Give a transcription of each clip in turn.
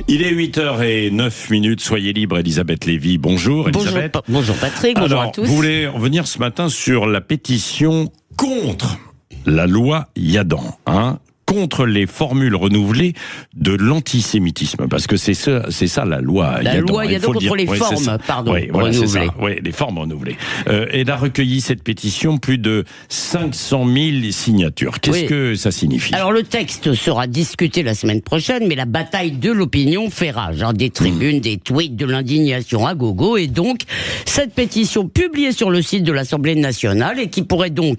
Il est 8h09, soyez libre, Elisabeth Lévy. Bonjour Elisabeth. Bonjour Patrick, bonjour à tous. Vous voulez revenir ce matin sur la pétition contre la loi Yadan, contre les formules renouvelées de l'antisémitisme, parce que c'est ça la loi Yadan. La loi Yadan contre les formes, renouvelées. Oui, les formes renouvelées. Elle a recueilli cette pétition plus de 500 000 signatures. Qu'est-ce que ça signifie ? Alors le texte sera discuté la semaine prochaine, mais la bataille de l'opinion fait rage. Des tribunes, des tweets, de l'indignation à gogo, et donc cette pétition publiée sur le site de l'Assemblée nationale et qui pourrait donc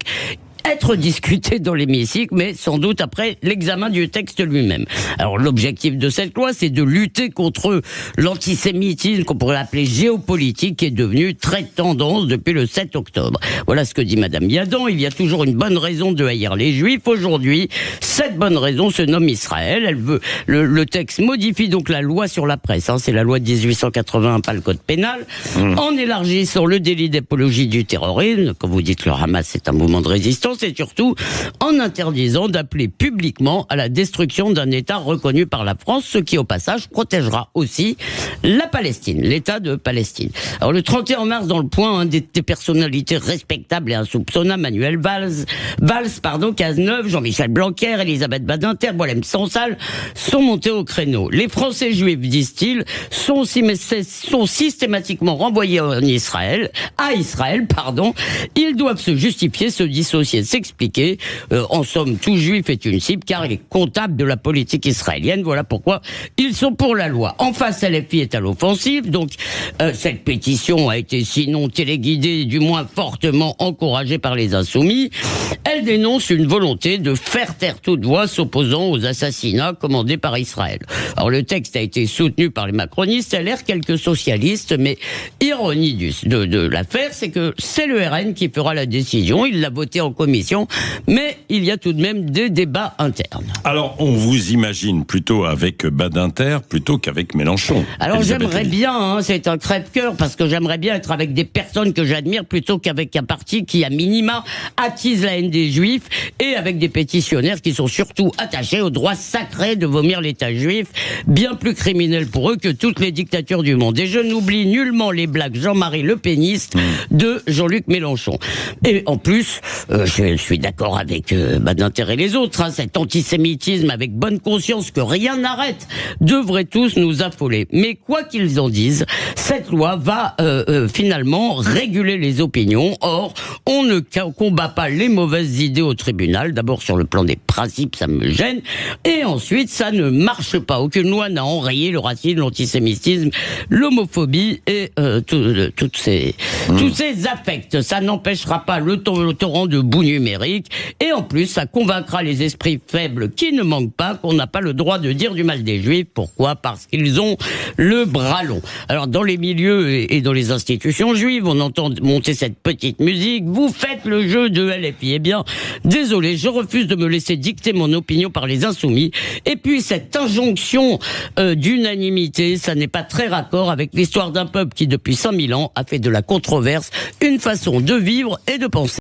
être discuté dans l'hémicycle, mais sans doute après l'examen du texte lui-même. Alors l'objectif de cette loi, c'est de lutter contre l'antisémitisme qu'on pourrait appeler géopolitique, qui est devenu très tendance depuis le 7 octobre. Voilà ce que dit Madame Yadan. Il y a toujours une bonne raison de haïr les Juifs. Aujourd'hui, cette bonne raison se nomme Israël. Elle veut le texte modifie donc la loi sur la presse. C'est la loi de 1881, pas le code pénal, en élargissant le délit d'apologie du terrorisme. Quand vous dites que le Hamas c'est un mouvement de résistance, et surtout en interdisant d'appeler publiquement à la destruction d'un État reconnu par la France, ce qui au passage protégera aussi la Palestine, l'État de Palestine. Alors le 31 mars dans le Point, des personnalités respectables et insoupçonnables, Manuel Valls, Cazeneuve, Jean-Michel Blanquer, Elisabeth Badinter, Boualem Sansal, sont montés au créneau. Les Français juifs, disent-ils, sont systématiquement renvoyés à Israël. Ils doivent se justifier, se dissocier, s'expliquer. En somme, tout juif est une cible car il est comptable de la politique israélienne. Voilà pourquoi ils sont pour la loi. En face, LFI est à l'offensive. Donc, cette pétition a été sinon téléguidée, du moins fortement encouragée par les insoumis. Elle dénonce une volonté de faire taire toute voix s'opposant aux assassinats commandés par Israël. Alors, le texte a été soutenu par les macronistes, LR, quelques socialistes, mais ironie de l'affaire, c'est que c'est le RN qui fera la décision. Il l'a voté en commission, mais il y a tout de même des débats internes. Alors, on vous imagine plutôt avec Badinter plutôt qu'avec Mélenchon. Alors, j'aimerais bien, c'est un crève-cœur, parce que j'aimerais bien être avec des personnes que j'admire plutôt qu'avec un parti qui, à minima, attise la haine des Juifs, et avec des pétitionnaires qui sont surtout attachés au droit sacré de vomir l'État juif, bien plus criminel pour eux que toutes les dictatures du monde. Et je n'oublie nullement les blagues Jean-Marie Le Péniste de Jean-Luc Mélenchon. Et en plus, je suis d'accord avec Badinter et les autres, cet antisémitisme avec bonne conscience que rien n'arrête devrait tous nous affoler. Mais quoi qu'ils en disent, cette loi va finalement réguler les opinions. Or, on ne combat pas les mauvaises idées au tribunal. D'abord sur le plan des principes, ça me gêne. Et ensuite, ça ne marche pas. Aucune loi n'a enrayé le racisme, l'antisémitisme, l'homophobie et tous ces affects. Ça n'empêchera pas le torrent de boue numérique, et en plus ça convaincra les esprits faibles qui ne manquent pas qu'on n'a pas le droit de dire du mal des Juifs. Pourquoi ? Parce qu'ils ont le bras long. Alors dans les milieux et dans les institutions juives, on entend monter cette petite musique. Vous faites le jeu de LFI. Eh bien, désolé, je refuse de me laisser dicter mon opinion par les insoumis. Et puis cette injonction d'unanimité, ça n'est pas très raccord avec l'histoire d'un peuple qui depuis 5000 ans a fait de la controverse une façon de vivre et de penser.